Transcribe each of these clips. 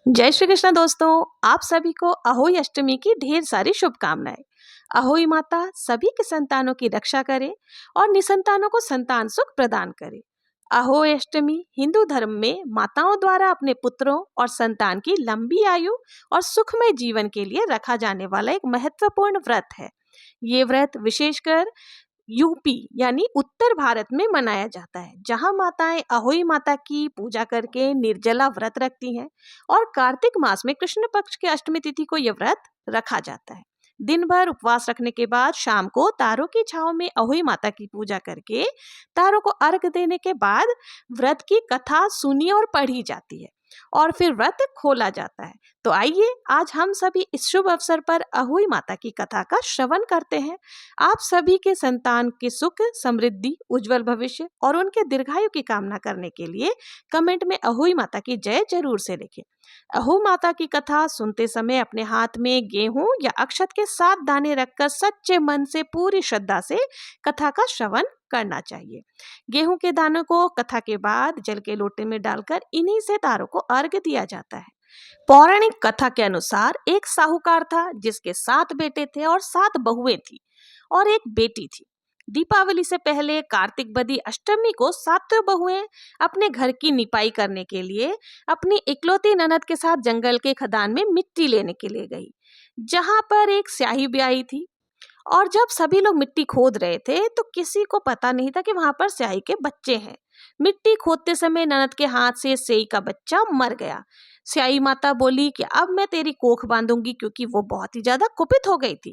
जय श्री कृष्ण दोस्तों। आप सभी को अहोई अष्टमी की ढेर सारी शुभकामनाएं। अहोई माता सभी के संतानों की रक्षा करे और निसंतानों को संतान सुख प्रदान करे। अहोई अष्टमी हिंदू धर्म में माताओं द्वारा अपने पुत्रों और संतान की लंबी आयु और सुखमय जीवन के लिए रखा जाने वाला एक महत्वपूर्ण व्रत है। ये व्रत विशेषकर यूपी यानी उत्तर भारत में मनाया जाता है, जहां माताएं अहोई माता की पूजा करके निर्जला व्रत रखती हैं और कार्तिक मास में कृष्ण पक्ष के अष्टमी तिथि को यह व्रत रखा जाता है। दिन भर उपवास रखने के बाद शाम को तारों की छांव में अहोई माता की पूजा करके तारों को अर्घ देने के बाद व्रत की कथा सुनी और पढ़ी जाती है और फिर व्रत खोला जाता है। तो आइए आज हम सभी इस शुभ अवसर पर अहोई माता की कथा का श्रवण करते हैं। आप सभी के संतान के सुख, समृद्धि, उज्जवल भविष्य और उनके दीर्घायु की कामना करने के लिए कमेंट में अहोई माता की जय जरूर से लिखें। अहो माता की कथा सुनते समय अपने हाथ में गेहूं या अक्षत के 7 दाने रखकर सच्चे मन से पूरी श्रद्धा से कथा का श्रवण करना चाहिए। गेहूं के दानों को कथा के बाद जल के लोटे में डालकर इन्हीं से तारों को अर्घ दिया जाता है। पौराणिक कथा के अनुसार एक साहूकार था जिसके 7 बेटे थे और 7 बहुएं थी और एक बेटी थी। दीपावली से पहले कार्तिक बदी अष्टमी को 7 बहुएं अपने घर की निपाई करने के लिए अपनी इकलौती ननद के साथ जंगल के खदान में मिट्टी लेने के लिए गई, जहां पर एक स्याही ब्याही थी। और जब सभी लोग मिट्टी खोद रहे थे तो किसी को पता नहीं था कि वहां पर स्याही के बच्चे हैं। मिट्टी खोदते समय ननद के हाथ से स्याही का बच्चा मर गया। स्याही माता बोली कि अब मैं तेरी कोख बांधूंगी, क्योंकि वो बहुत ही ज्यादा कुपित हो गई थी।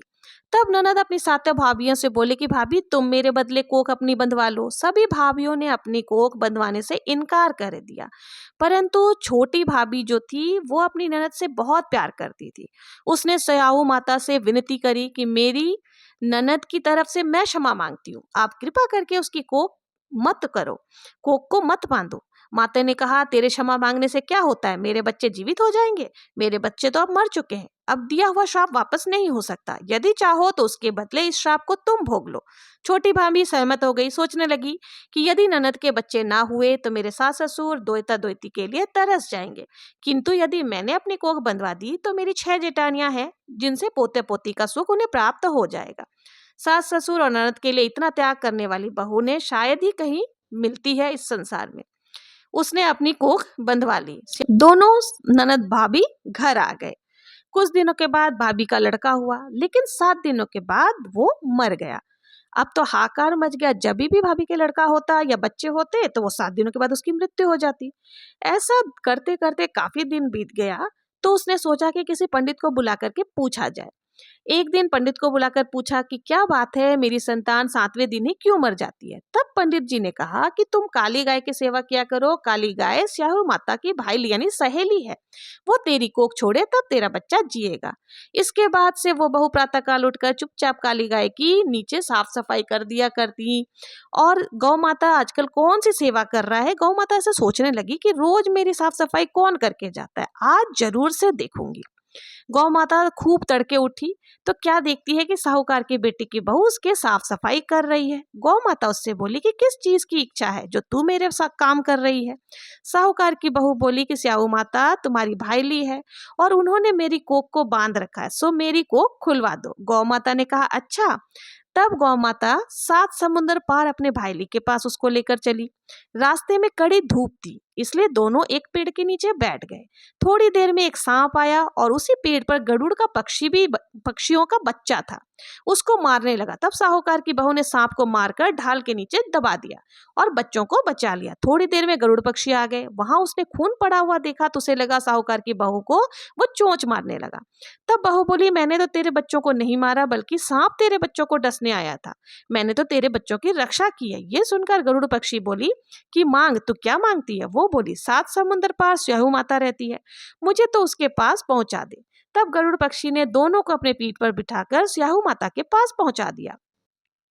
तब ननद अपनी 7 भाभियों से बोले कि भाभी तुम मेरे बदले कोख अपनी बंधवा लो। सभी भाभियों ने अपनी कोख बंधवाने से इनकार कर दिया, परंतु छोटी भाभी जो थी वो अपनी ननद से बहुत प्यार करती थी। उसने स्याहू माता से विनती करी कि मेरी ननद की तरफ से मैं क्षमा मांगती हूँ, आप कृपा करके उसकी कोख मत करो, कोख को मत बांधो। माता ने कहा तेरे क्षमा मांगने से क्या होता है, मेरे बच्चे जीवित हो जाएंगे। मेरे बच्चे तो अब मर चुके हैं, अब दिया हुआ श्राप वापस नहीं हो सकता। यदि चाहो तो उसके बदले इस श्राप को तुम भोग लो। छोटी भाभी सहमत हो गई। सोचने लगी कि यदि ननद के बच्चे ना हुए तो मेरे सास ससुर दोयता दोयती के लिए तरस जाएंगे, किंतु यदि मैंने अपनी कोख बंधवा दी तो मेरी 6 जेठानियां हैं जिनसे पोते पोती का सुख उन्हें प्राप्त हो जाएगा। सास ससुर और ननद के लिए इतना त्याग करने वाली बहू ने शायद ही कहीं मिलती है इस संसार में। उसने अपनी कोख बंधवा ली। दोनों ननद भाभी घर आ गए। कुछ दिनों के बाद भाभी का लड़का हुआ, लेकिन 7 दिनों के बाद वो मर गया। अब तो हाकार मच गया। जब भी भाभी के लड़का होता या बच्चे होते तो वो 7 दिनों के बाद उसकी मृत्यु हो जाती। ऐसा करते करते काफी दिन बीत गया, तो उसने सोचा कि किसी पंडित को बुला करके पूछा जाए। एक दिन पंडित को बुलाकर पूछा कि क्या बात है, मेरी संतान 7वें दिन ही क्यों मर जाती है। तब पंडित जी ने कहा कि तुम काली गाय की सेवा किया करो। काली गाय स्याहू माता की भाई यानी सहेली है, वो तेरी कोख छोड़े तब तेरा बच्चा जिएगा। इसके बाद से वो बहू प्रातःकाल उठकर चुपचाप काली गाय की नीचे साफ सफाई कर दिया करती। और गौ माता आजकल कौन सी सेवा कर रहा है। गौ माता ऐसे सोचने लगी कि रोज मेरी साफ सफाई कौन करके जाता है, आज जरूर से देखूंगी। गौ माता खूब तड़के उठी तो क्या देखती है कि साहूकार की बेटी की बहू उसके साफ सफाई कर रही है। गौ माता उससे बोली कि किस चीज की इच्छा है जो तू मेरे साथ काम कर रही है। साहूकार की बहू बोली कि स्याहू माता तुम्हारी भाईली है और उन्होंने मेरी कोख को बांध रखा है, सो मेरी कोख खुलवा दो। गौ माता ने कहा अच्छा। तब गौ माता 7 समुद्र पार अपने भाईली के पास उसको लेकर चली। रास्ते में कड़ी धूप थी, इसलिए दोनों एक पेड़ के नीचे बैठ गए। थोड़ी देर में एक सांप आया और उसी पेड़ पर गरुड़ का पक्षियों का बच्चा था, उसको मारने लगा। तब साहूकार की बहू ने सांप को मारकर ढाल के नीचे दबा दिया और बच्चों को बचा लिया। थोड़ी देर में गरुड़ पक्षी आ गए। वहां उसने खून पड़ा हुआ देखा तो उसे लगा साहूकार की बहू को वो चोंच मारने लगा। तब बहू बोली मैंने तो तेरे बच्चों को नहीं मारा, बल्कि सांप तेरे बच्चों को डसने आया था। मैंने तो तेरे बच्चों की रक्षा की है। ये सुनकर गरुड़ पक्षी बोली कि मांग, तू क्या मांगती है। वो बोली 7 समुद्र पार स्याहू माता रहती है, मुझे तो उसके पास पहुंचा दे। तब गरुड़ पक्षी ने दोनों को अपने पीठ पर बिठाकर स्याहू माता के पास पहुंचा दिया।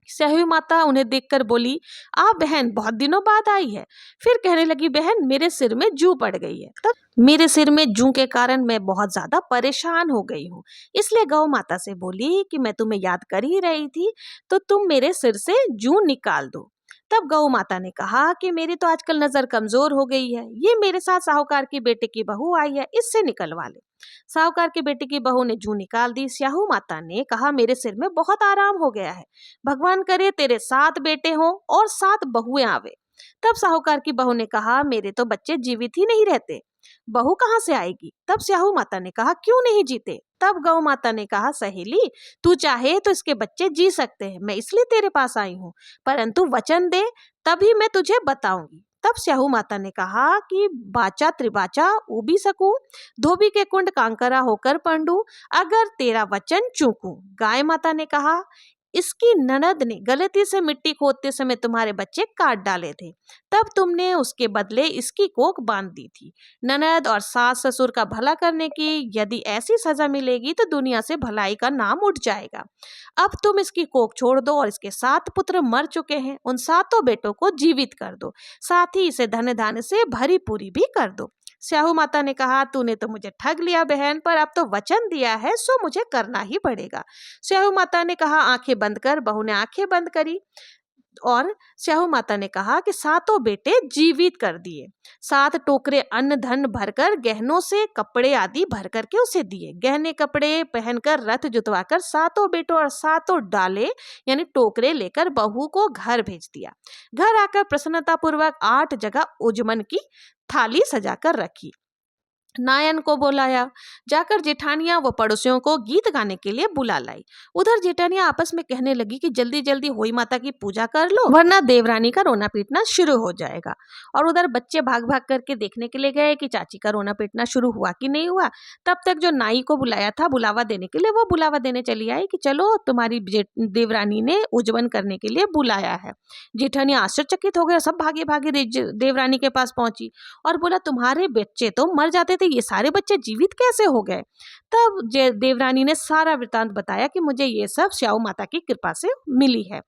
स्याहू माता उन्हें देखकर बोली आ बहन, बहुत दिनों बाद आई है। फिर कहने लगी बहन मेरे सिर में जू पड़ गई है। तब मेरे सिर में जू के कारण मैं बहुत ज्यादा परेशान हो गई हूँ, इसलिए गौ माता से बोली कि मैं तुम्हें याद कर ही रही थी, तो तुम मेरे सिर से जू निकाल दो। तब गौ माता ने कहा कि मेरी तो आजकल नजर कमजोर हो गई है, ये मेरे साथ साहूकार की बेटे की बहू आई है, इससे निकलवा ले। साहूकार के बेटे की बहू ने जू निकाल दी। स्याहू माता ने कहा मेरे सिर में बहुत आराम हो गया है, भगवान करे तेरे 7 बेटे हों और 7 बहुएं आवे। तब साहूकार की बहू ने कहा मेरे तो बच्चे जीवित ही नहीं रहते, बहू कहाँ से आएगी। तब स्याहू माता ने कहा क्यों नहीं जीते। तब गौ माता ने कहा सहेली, तू चाहे तो इसके बच्चे जी सकते हैं, मैं इसलिए तेरे पास आई हूँ, परंतु वचन दे तभी मैं तुझे बताऊंगी। तब स्याहू माता ने कहा कि बाचा त्रिबाचा उबी सकूं, धोबी के कुंड कांकरा होकर पंडू, अगर तेरा वचन चूकूं। गाय माता ने कहा इसकी ननद ने गलती से मिट्टी खोदते समय तुम्हारे बच्चे काट डाले थे, तब तुमने उसके बदले इसकी कोख बांध दी थी। ननद और सास ससुर का भला करने की यदि ऐसी सजा मिलेगी तो दुनिया से भलाई का नाम उठ जाएगा। अब तुम इसकी कोख छोड़ दो और इसके 7 पुत्र मर चुके हैं, उन 7 बेटों को जीवित कर दो, साथ ही इसे धन धान्य से भरी पूरी भी कर दो। स्याहू माता ने कहा तूने तो मुझे ठग लिया बहन, पर अब तो वचन दिया है सो मुझे करना ही पड़ेगा। स्याहू माता ने कहा आंखें बंद कर। बहू ने आंखें बंद करी और स्याहू माता ने कहा कि 7 बेटे जीवित कर दिए। 7 टोकरे अन्न धन भरकर, गहनों से कपड़े आदि भर करके उसे दिए। गहने कपड़े पहनकर रथ जुतवाकर 7 बेटों और 7 डाले यानी टोकरे लेकर बहू को घर भेज दिया। घर आकर प्रसन्नता पूर्वक 8 जगह उजमन की थाली सजाकर रखी। नायन को बुलाया, जाकर जेठानियां व पड़ोसियों को गीत गाने के लिए बुला लाई। उधर जेठानियां आपस में कहने लगी कि जल्दी जल्दी होई माता की पूजा कर लो, वरना देवरानी का रोना पीटना शुरू हो जाएगा। और उधर बच्चे भाग भाग करके देखने के लिए गए कि चाची का रोना पीटना शुरू हुआ कि नहीं हुआ। तब तक जो नाई को बुलाया था बुलावा देने के लिए, वो बुलावा देने चली आई कि चलो तुम्हारी देवरानी ने उज्जवन करने के लिए बुलाया है। जेठानियां आश्चर्यचकित हो गए, सब भागे भागे देवरानी के पास पहुंची और बोला तुम्हारे बच्चे तो मर जाते थे, ये सारे बच्चे जीवित कैसे हो गए। तब देवरानी ने सारा वृतांत बताया कि मुझे ये सब स्याऊ माता की कृपा से मिली है।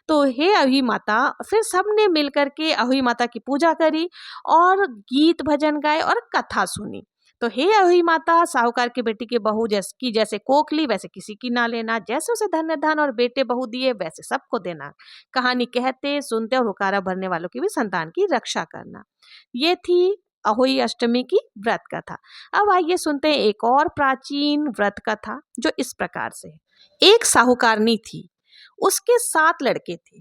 तो हे अही माता, फिर सबने मिलकर के अही माता की पूजा करी और गीत भजन गाए और कथा सुनी। तो हे अही माता, साहूकार की बेटी की बहू जैसे कोख ली वैसे किसी की ना लेना, जैसे उसे धन्य धन और बेटे बहू दिए वैसे सबको देना। कहानी कहते सुनते और हुकारा भरने वालों की भी संतान की रक्षा करना। ये थी अहोई अष्टमी की व्रत कथा। अब आइए सुनते हैं एक और प्राचीन व्रत कथा जो इस प्रकार से है। एक साहूकारनी थी, उसके 7 लड़के थे।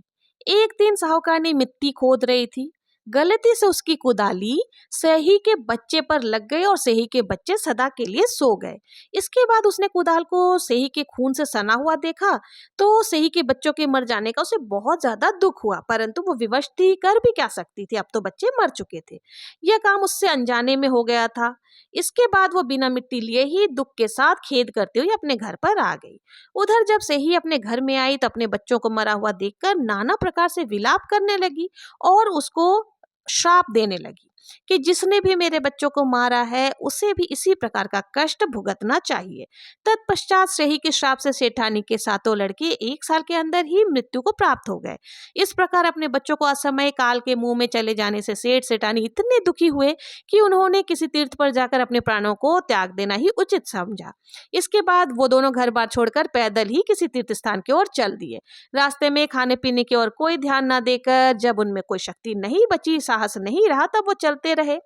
एक दिन साहूकारनी मिट्टी खोद रही थी, गलती से उसकी कुदाली सही के बच्चे पर लग गई और सही के बच्चे सदा के लिए सो गए। इसके बाद उसने कुदाल को सही के खून से सना हुआ देखा तो सही के बच्चों के मर जाने का उसे बहुत ज्यादा दुख हुआ, परंतु वो विवश थी, कर भी क्या सकती थी, अब तो बच्चे मर चुके थे। यह काम उससे अनजाने में हो गया था। इसके बाद वो बिना मिट्टी लिए ही दुख के साथ खेद करते हुए अपने घर पर आ गई। उधर जब सही अपने घर में आई तो अपने बच्चों को मरा हुआ देखकर नाना प्रकार से विलाप करने लगी और उसको श्राप देने लगी कि जिसने भी मेरे बच्चों को मारा है उसे भी इसी प्रकार का कष्ट भुगतना चाहिए। तत्पश्चात सही के श्राप से सेठानी के 7 लड़के 1 साल के अंदर ही मृत्यु को प्राप्त हो गए। इस प्रकार अपने बच्चों को असमय काल के मुंह में चले जाने से सेठ सेठानी इतने दुखी हुए कि उन्होंने किसी तीर्थ पर जाकर अपने प्राणों को त्याग देना ही उचित समझा। इसके बाद वो दोनों घर बार छोड़कर पैदल ही किसी तीर्थ स्थान की ओर चल दिए। रास्ते में खाने पीने की ओर कोई ध्यान न देकर जब उनमें कोई शक्ति नहीं बची, साहस नहीं रहा, तब वो चलते रहे।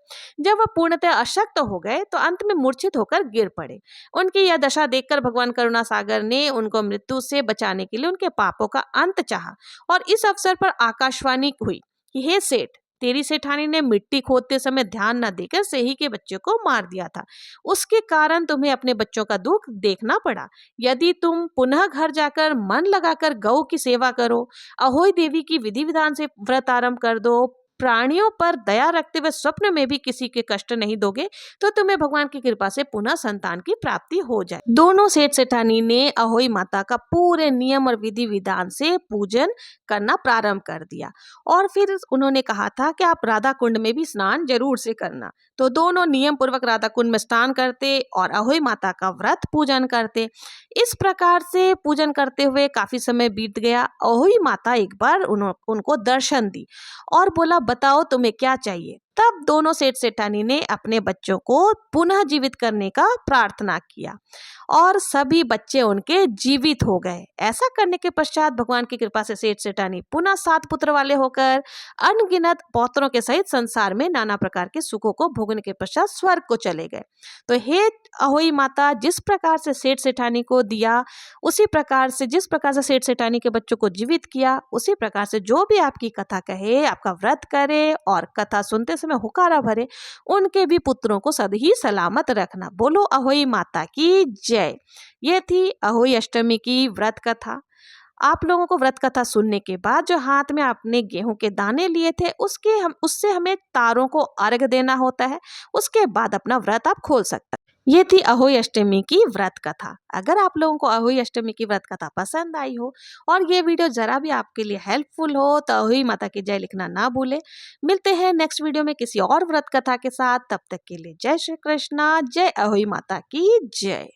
जब वह पूर्णतः अशक्त हो गए तो अंत में मूर्छित होकर गिर पड़े। उनकी यह दशा देखकर भगवान करुणा सागर ने उनको मृत्यु से बचाने के लिए उनके पापों का अंत चाहा और इस अवसर पर आकाशवाणी हुई कि हे सेठ, तेरी सेठानी ने मिट्टी खोदते समय ध्यान न देकर सही के बच्चे को मार दिया था, उसके कारण तुम्हें अपने बच्चों का दुख देखना पड़ा। यदि तुम पुनः घर जाकर मन लगाकर गौ की सेवा करो, अहोई देवी की विधि विधान से व्रत आरंभ कर दो, प्राणियों पर दया रखते हुए स्वप्न में भी किसी के कष्ट नहीं दोगे, तो तुम्हें भगवान की कृपा से पुनः संतान की प्राप्ति हो जाए। दोनों सेठ सेठानी ने अहोई माता का पूरे नियम और विधि विधान से पूजन करना प्रारंभ कर दिया और फिर उन्होंने कहा था कि आप राधा कुंड में भी स्नान जरूर से करना। तो दोनों नियम पूर्वक राधा कुंड में स्नान करते और अहोई माता का व्रत पूजन करते। इस प्रकार से पूजन करते हुए काफी समय बीत गया। अहोई माता एक बार उनको दर्शन दी और बोला बताओ तुम्हें क्या चाहिए। तब दोनों सेठ सेठानी ने अपने बच्चों को पुनः जीवित करने का प्रार्थना किया और सभी बच्चे उनके जीवित हो गए। ऐसा करने के पश्चात भगवान की कृपा से सेठ सेठानी पुनः 7 पुत्र वाले होकर अनगिनत पौत्रों के सहित संसार में नाना प्रकार के सुखों को भोगने के पश्चात स्वर्ग को चले गए। तो हे अहोई माता, जिस प्रकार से सेठ सेठानी को दिया, उसी प्रकार से जिस प्रकार से सेठ सेठानी के बच्चों को जीवित किया, उसी प्रकार से जो भी आपकी कथा कहे, आपका व्रत करे और कथा सुनते समय हुकारा भरे, उनके भी पुत्रों को सही सलामत रखना। बोलो अहोई माता की जय। ये थी अहोई अष्टमी की व्रत कथा। आप लोगों को व्रत कथा सुनने के बाद जो हाथ में आपने गेहूं के दाने लिए थे, उससे हमें तारों को अर्घ देना होता है। उसके बाद अपना व्रत आप खोल सकते हैं। ये थी अहोई अष्टमी की व्रत कथा। अगर आप लोगों को अहोई अष्टमी की व्रत कथा पसंद आई हो और ये वीडियो जरा भी आपके लिए हेल्पफुल हो तो अहोई माता की जय लिखना ना भूले। मिलते हैं नेक्स्ट वीडियो में किसी और व्रत कथा के साथ। तब तक के लिए जय श्री कृष्णा, जय अहोई माता की जय।